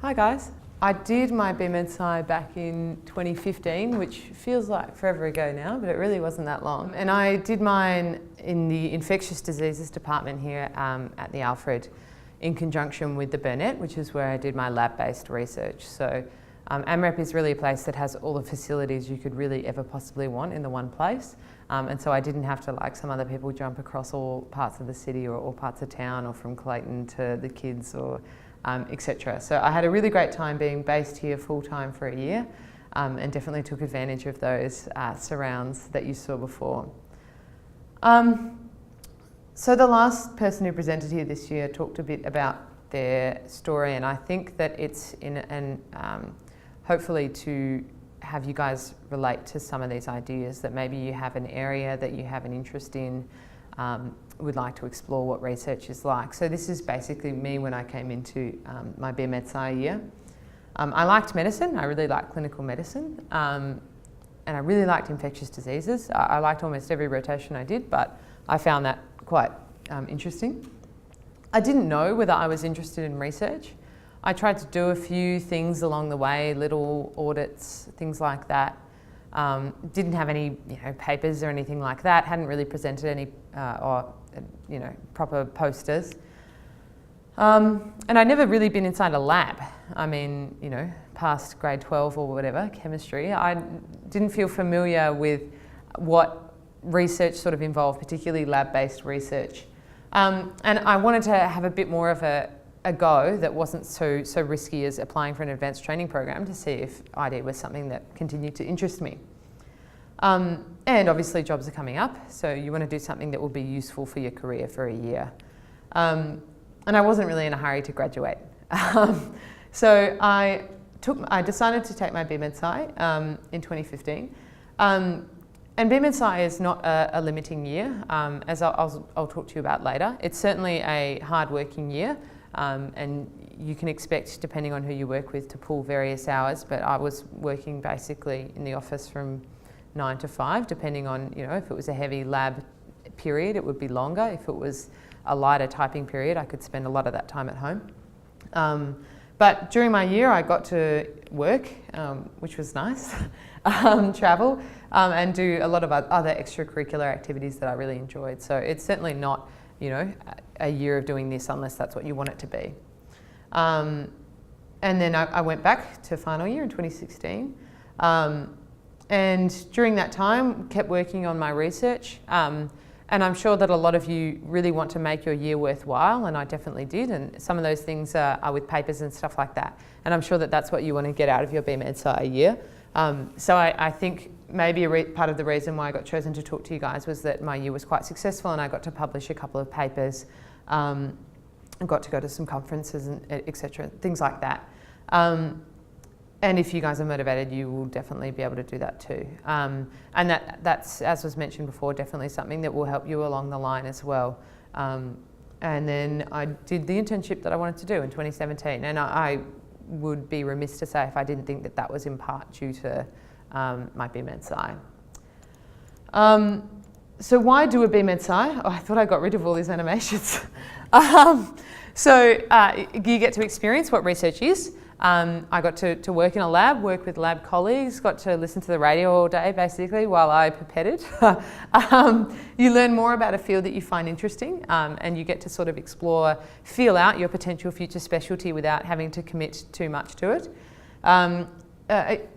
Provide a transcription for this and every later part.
Hi guys. I did my BMedSc back in 2015, which feels like forever ago now, but it really wasn't that long. And I did mine in the infectious diseases department here at the Alfred in conjunction with the Burnett, which is where I did my lab-based research. So AMREP is really a place that has all the facilities you could really ever possibly want in the one place. And so I didn't have to, like some other people, jump across all parts of the city or all parts of town or from Clayton to the kids or etc. So I had a really great time being based here full-time for a year and definitely took advantage of those surrounds that you saw before. So the last person who presented here this year talked a bit about their story, and I think that it's hopefully to have you guys relate to some of these ideas, that maybe you have an area that you have an interest in, would like to explore what research is like. So this is basically me when I came into my BMedSc year. I liked medicine, I really liked clinical medicine, and I really liked infectious diseases. I liked almost every rotation I did, but I found that quite interesting. I didn't know whether I was interested in research. I tried to do a few things along the way, little audits, things like that. Didn't have any papers or anything like that, hadn't really presented any proper posters. And I'd never really been inside a lab. I mean, past grade 12 or whatever, chemistry. I didn't feel familiar with what research sort of involved, particularly lab-based research. And I wanted to have a bit more of a go that wasn't so risky as applying for an advanced training program to see if ID was something that continued to interest me. And obviously jobs are coming up, so you want to do something that will be useful for your career for a year. And I wasn't really in a hurry to graduate. So I decided to take my BMedSc in 2015. And BMedSc is not a limiting year, as I'll talk to you about later. It's certainly a hard-working year, and you can expect, depending on who you work with, to pull various hours, but I was working basically in the office from 9 to 5, depending on, if it was a heavy lab period, it would be longer. If it was a lighter typing period, I could spend a lot of that time at home. But during my year, I got to work, which was nice, travel, and do a lot of other extracurricular activities that I really enjoyed. So it's certainly not, a year of doing this unless that's what you want it to be. And then I went back to final year in 2016. And during that time, kept working on my research. And I'm sure that a lot of you really want to make your year worthwhile, and I definitely did. And some of those things are with papers and stuff like that. And I'm sure that that's what you want to get out of your BMedSc year. So I think maybe part of the reason why I got chosen to talk to you guys was that my year was quite successful and I got to publish a couple of papers, and got to go to some conferences and etc., things like that. And if you guys are motivated, you will definitely be able to do that too. And that's, as was mentioned before, definitely something that will help you along the line as well. And then I did the internship that I wanted to do in 2017, and I would be remiss to say if I didn't think that that was in part due to my BMedSc. So why do a BMedSc? Oh, I thought I got rid of all these animations. So you get to experience what research is. I got to work in a lab, work with lab colleagues, got to listen to the radio all day basically while I pipetted. You learn more about a field that you find interesting, and you get to sort of explore, feel out your potential future specialty without having to commit too much to it.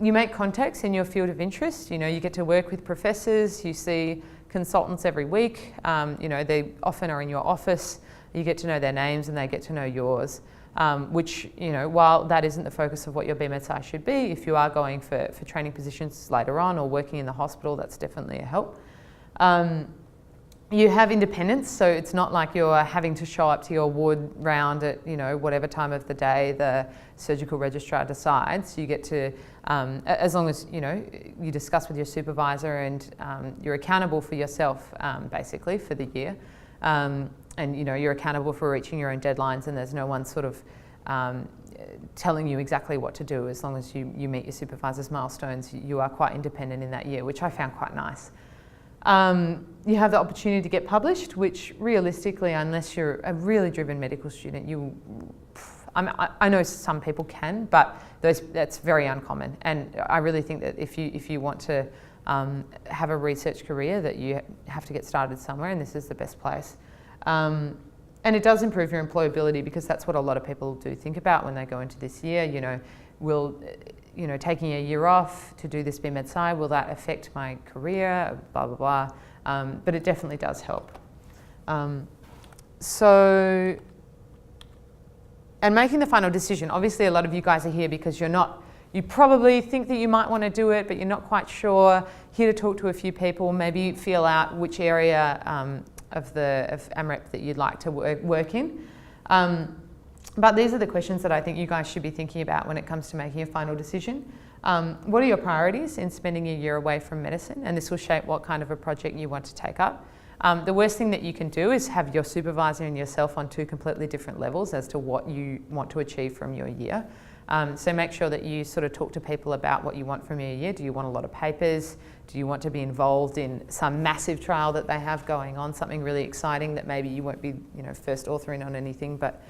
You make contacts in your field of interest. You get to work with professors, you see consultants every week. They often are in your office. You get to know their names and they get to know yours. Which, while that isn't the focus of what your BMedSc should be, if you are going for training positions later on or working in the hospital, that's definitely a help. You have independence, so it's not like you're having to show up to your ward round at, whatever time of the day the surgical registrar decides. You get to, as long as, you discuss with your supervisor and you're accountable for yourself, basically, for the year. And you're accountable for reaching your own deadlines, and there's no one sort of telling you exactly what to do. As long as you meet your supervisor's milestones, you are quite independent in that year, which I found quite nice. You have the opportunity to get published, which realistically, unless you're a really driven medical student, I know some people can, but that's very uncommon. And I really think that if you want to have a research career, that you have to get started somewhere, and this is the best place. And it does improve your employability, because that's what a lot of people do think about when they go into this year. Taking a year off to do this BMedSc, will that affect my career? Blah, blah, blah. But it definitely does help. And making the final decision. Obviously, a lot of you guys are here because you probably think that you might want to do it, but you're not quite sure. Here to talk to a few people, maybe feel out which area of AMREP that you'd like to work in. But these are the questions that I think you guys should be thinking about when it comes to making a final decision. What are your priorities in spending a year away from medicine? And this will shape what kind of a project you want to take up. The worst thing that you can do is have your supervisor and yourself on two completely different levels as to what you want to achieve from your year. So make sure that you sort of talk to people about what you want from your year. Do you want a lot of papers? Do you want to be involved in some massive trial that they have going on, something really exciting that maybe you won't be, first authoring on anything, but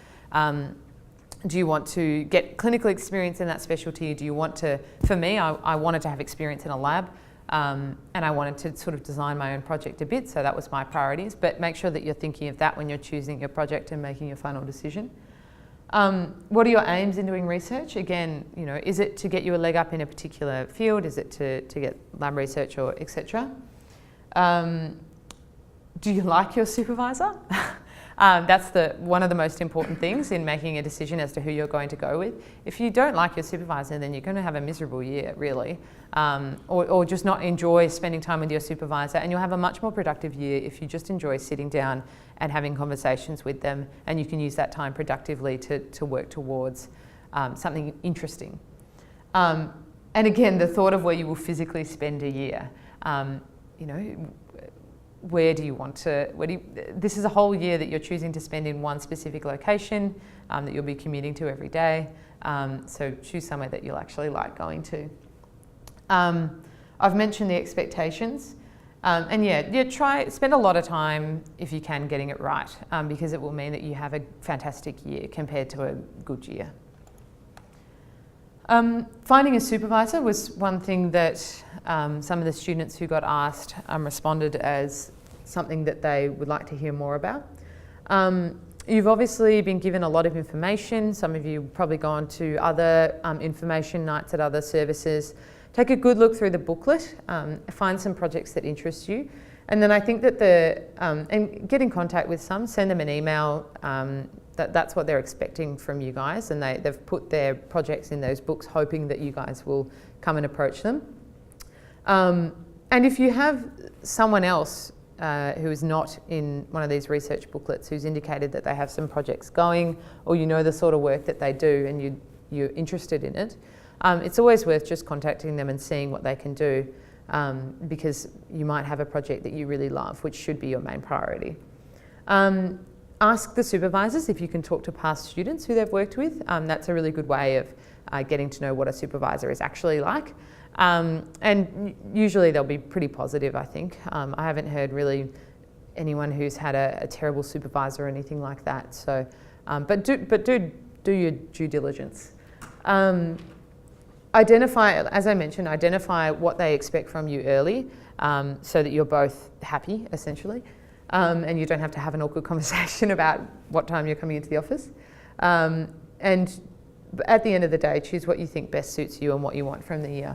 do you want to get clinical experience in that specialty? Do you want to, for me, I wanted to have experience in a lab, and I wanted to sort of design my own project a bit, so that was my priorities. But make sure that you're thinking of that when you're choosing your project and making your final decision. What are your aims in doing research? Again, is it to get you a leg up in a particular field? Is it to get lab research or etc.? Do you like your supervisor? That's one of the most important things in making a decision as to who you're going to go with. If you don't like your supervisor, then you're going to have a miserable year, really, or just not enjoy spending time with your supervisor, and you'll have a much more productive year if you just enjoy sitting down and having conversations with them, and you can use that time productively to work towards something interesting. And again, the thought of where you will physically spend a year, where do you want to, this is a whole year that you're choosing to spend in one specific location that you'll be commuting to every day. So choose somewhere that you'll actually like going to. I've mentioned the expectations. Spend a lot of time, if you can, getting it right, because it will mean that you have a fantastic year compared to a good year. Finding a supervisor was one thing that some of the students who got asked responded as something that they would like to hear more about. You've obviously been given a lot of information. Some of you have probably gone to other information nights at other services. Take a good look through the booklet, find some projects that interest you. And then I think that and get in contact with some, send them an email. That's what they're expecting from you guys, and they've put their projects in those books hoping that you guys will come and approach them. And if you have someone else who is not in one of these research booklets who's indicated that they have some projects going, or the sort of work that they do and you're interested in it, it's always worth just contacting them and seeing what they can do, because you might have a project that you really love, which should be your main priority. Ask the supervisors if you can talk to past students who they've worked with. That's a really good way of getting to know what a supervisor is actually like. And usually they'll be pretty positive, I think. I haven't heard really anyone who's had a terrible supervisor or anything like that. So, but do your due diligence. As I mentioned, identify what they expect from you early, so that you're both happy, essentially. And you don't have to have an awkward conversation about what time you're coming into the office. And at the end of the day, choose what you think best suits you and what you want from the year.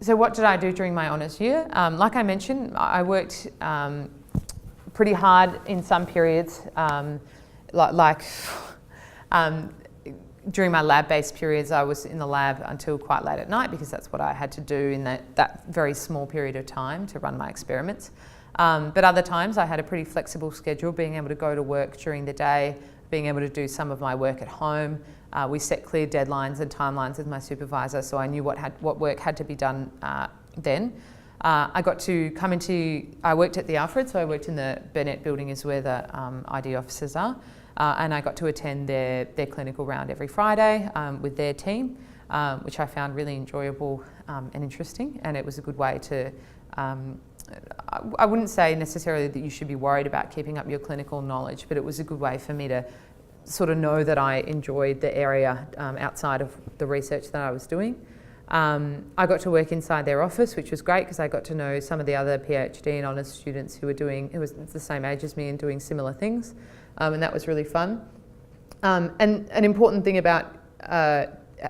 So what did I do during my honours year? Like I mentioned, I worked pretty hard in some periods, during my lab-based periods, I was in the lab until quite late at night, because that's what I had to do in that very small period of time to run my experiments. But other times I had a pretty flexible schedule, being able to go to work during the day, being able to do some of my work at home. We set clear deadlines and timelines with my supervisor, so I knew what work had to be done then. I got to I worked at the Alfred, so I worked in the Burnett building, is where the ID officers are. And I got to attend their clinical round every Friday with their team, which I found really enjoyable and interesting. And it was a good way to, I wouldn't say necessarily that you should be worried about keeping up your clinical knowledge, but it was a good way for me to sort of know that I enjoyed the area outside of the research that I was doing. I got to work inside their office, which was great because I got to know some of the other PhD and honours students who was the same age as me and doing similar things, and that was really fun. And an important thing about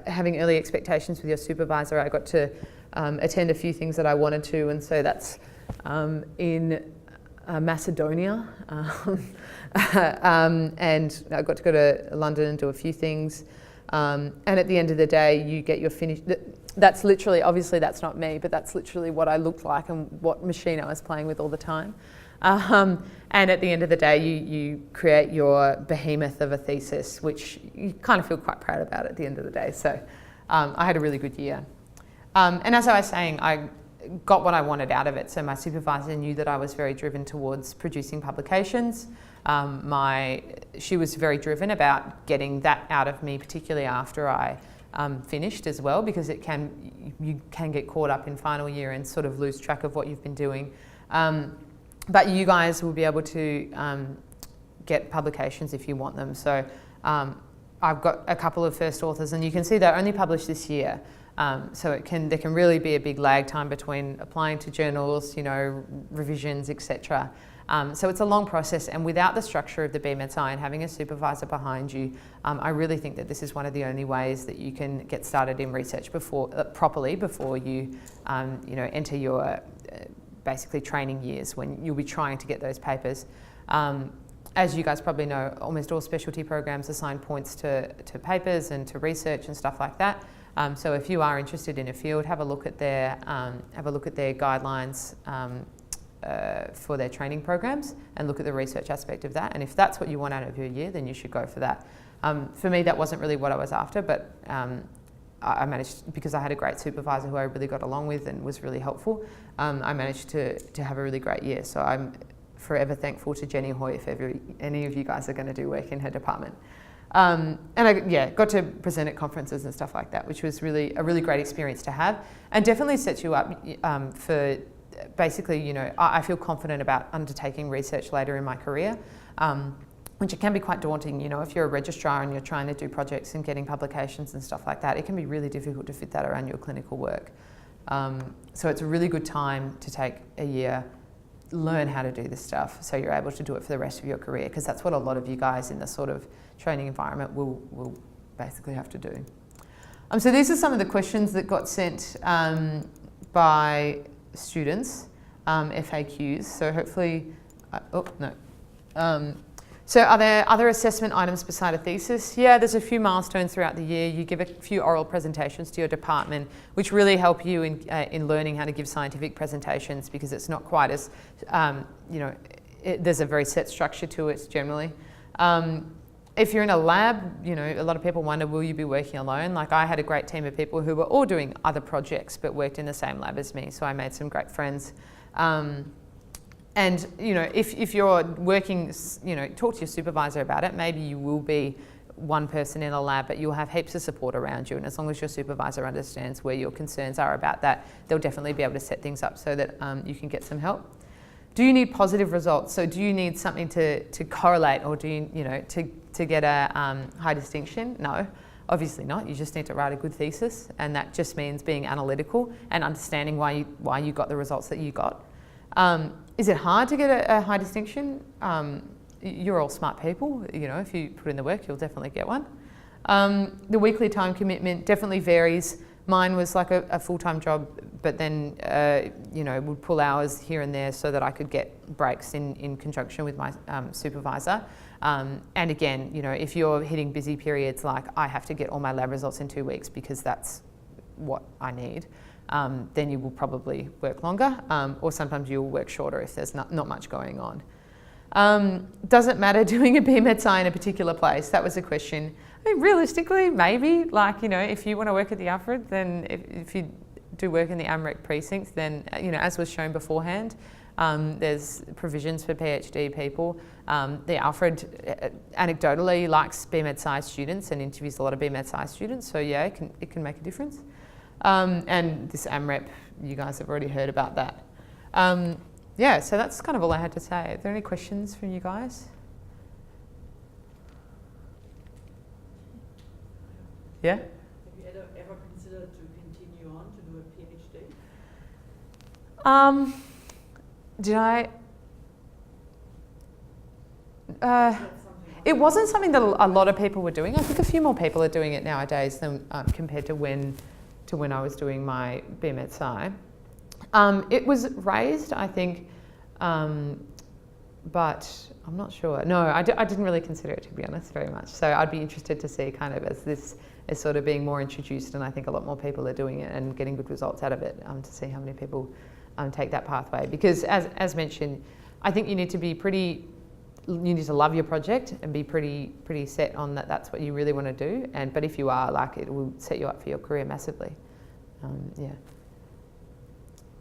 having early expectations with your supervisor, I got to attend a few things that I wanted to, and so that's in Macedonia, and I got to go to London and do a few things. And at the end of the day, you get your finished. That's literally, obviously that's not me, but that's literally what I looked like and what machine I was playing with all the time. And at the end of the day, you create your behemoth of a thesis, which you kind of feel quite proud about at the end of the day. So I had a really good year. And as I was saying, I got what I wanted out of it. So my supervisor knew that I was very driven towards producing publications. She was very driven about getting that out of me, particularly after I finished as well, because you can get caught up in final year and sort of lose track of what you've been doing. But you guys will be able to get publications if you want them. So I've got a couple of first authors, and you can see they're only published this year. So there can really be a big lag time between applying to journals, revisions, etc. So it's a long process, and without the structure of the BMedSc and having a supervisor behind you, I really think that this is one of the only ways that you can get started in research properly before you, enter your basically training years when you'll be trying to get those papers. As you guys probably know, almost all specialty programs assign points to papers and to research and stuff like that. So if you are interested in a field, have a look at their guidelines for their training programs and look at the research aspect of that. And if that's what you want out of your year, then you should go for that. For me, that wasn't really what I was after, but I managed, because I had a great supervisor who I really got along with and was really helpful, I managed to have a really great year. So I'm forever thankful to Jenny Hoy if any of you guys are going to do work in her department. And I got to present at conferences and stuff like that, which was a really great experience to have, and definitely sets you up for basically, I feel confident about undertaking research later in my career, which it can be quite daunting. If you're a registrar and you're trying to do projects and getting publications and stuff like that, it can be really difficult to fit that around your clinical work. So it's a really good time to take a year, learn how to do this stuff so you're able to do it for the rest of your career, because that's what a lot of you guys in the sort of training environment will basically have to do. So these are some of the questions that got sent by students, FAQs. So hopefully, so are there other assessment items beside a thesis? Yeah, there's a few milestones throughout the year. You give a few oral presentations to your department, which really help you in learning how to give scientific presentations, because it's not quite as, there's a very set structure to it generally. If you're in a lab, a lot of people wonder, will you be working alone? Like, I had a great team of people who were all doing other projects but worked in the same lab as me, so I made some great friends. And if you're working, talk to your supervisor about it. Maybe you will be one person in a lab, but you'll have heaps of support around you, and as long as your supervisor understands where your concerns are about that, they'll definitely be able to set things up so that you can get some help. Do you need positive results? So do you need something to correlate, or do you, to get a high distinction? No, obviously not. You just need to write a good thesis, and that just means being analytical and understanding why you got the results that you got. Is it hard to get a high distinction? You're all smart people. If you put in the work, you'll definitely get one. The weekly time commitment definitely varies. Mine was like a full-time job, but then would pull hours here and there so that I could get breaks in conjunction with my supervisor. And again, if you're hitting busy periods, like I have to get all my lab results in 2 weeks because that's what I need, then you will probably work longer, or sometimes you'll work shorter if there's not much going on. Does it matter doing a BMedSc in a particular place? That was a question. I mean, realistically, maybe. Like, if you want to work at the Alfred, then if you do work in the AMREP precinct, then, as was shown beforehand, there's provisions for PhD people. The Alfred anecdotally likes BMedSc students and interviews a lot of BMedSc students, so yeah, it can make a difference. And this AMREP, you guys have already heard about that. Yeah, so that's kind of all I had to say. Are there any questions from you guys? Yeah? Have you ever considered to continue on to do a PhD? Did I? That's something It wasn't something that a lot of people were doing. I think a few more people are doing it nowadays than compared to when I was doing my BMedSc. It was raised, I think, but I'm not sure. No, I didn't really consider it, to be honest, very much. So I'd be interested to see kind of as this is sort of being more introduced, and I think a lot more people are doing it and getting good results out of it, to see how many people take that pathway. Because as mentioned, I think you need to love your project and be pretty set on that that's what you really want to do. But if you are, like, it will set you up for your career massively. Yeah.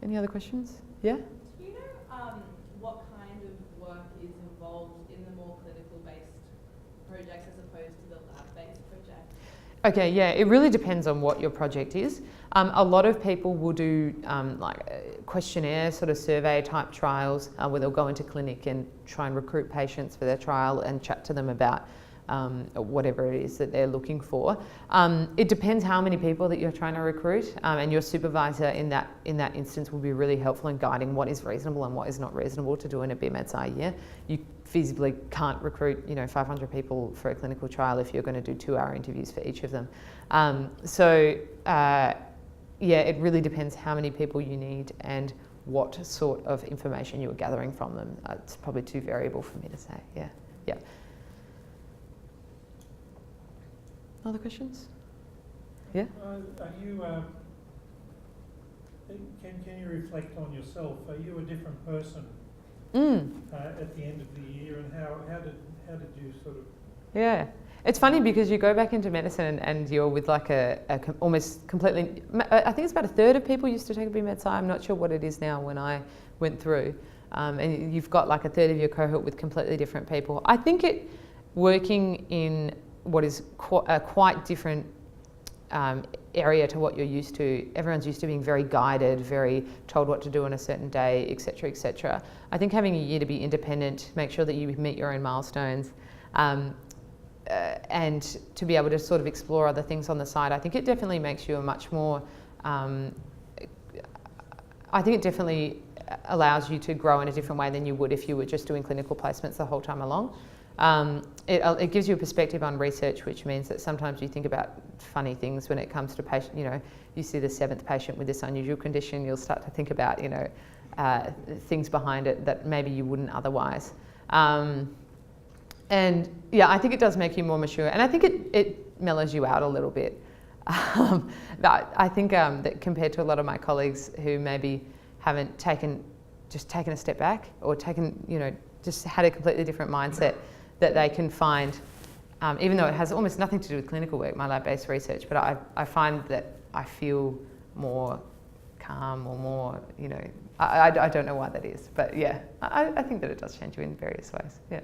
Any other questions? Yeah? Do you know what kind of work is involved in the more clinical-based projects as opposed to the lab-based projects? Okay, yeah, it really depends on what your project is. A lot of people will do like questionnaire sort of survey type trials where they'll go into clinic and try and recruit patients for their trial and chat to them about whatever it is that they're looking for. It depends how many people that you're trying to recruit, and your supervisor in that instance will be really helpful in guiding what is reasonable and what is not reasonable to do in a BMedSc year. You feasibly can't recruit 500 people for a clinical trial if you're going to do 2-hour interviews for each of them. Yeah, it really depends how many people you need and what sort of information you're gathering from them. It's probably too variable for me to say. Yeah. Other questions? Yeah. Are you? Can you reflect on yourself? Are you a different person at the end of the year, and how did you sort of? Yeah. It's funny because you go back into medicine and you're with like a almost completely, I think it's about a third of people used to take a BMedSc. I'm not sure what it is now when I went through. And you've got like a third of your cohort with completely different people. I think working in what is a quite different area to what you're used to. Everyone's used to being very guided, very told what to do on a certain day, etc., etc. I think having a year to be independent, make sure that you meet your own milestones, and to be able to sort of explore other things on the side, I think it definitely makes you a much more, I think it definitely allows you to grow in a different way than you would if you were just doing clinical placements the whole time along. It gives you a perspective on research, which means that sometimes you think about funny things when it comes to patient, you see the 7th patient with this unusual condition, you'll start to think about, things behind it that maybe you wouldn't otherwise. And yeah, I think it does make you more mature, and I think it mellows you out a little bit. But I think that compared to a lot of my colleagues who maybe haven't taken a step back or just had a completely different mindset, that they can find, even though it has almost nothing to do with clinical work, my lab-based research, but I find that I feel more calm or more, I don't know why that is, but yeah, I think that it does change you in various ways, yeah.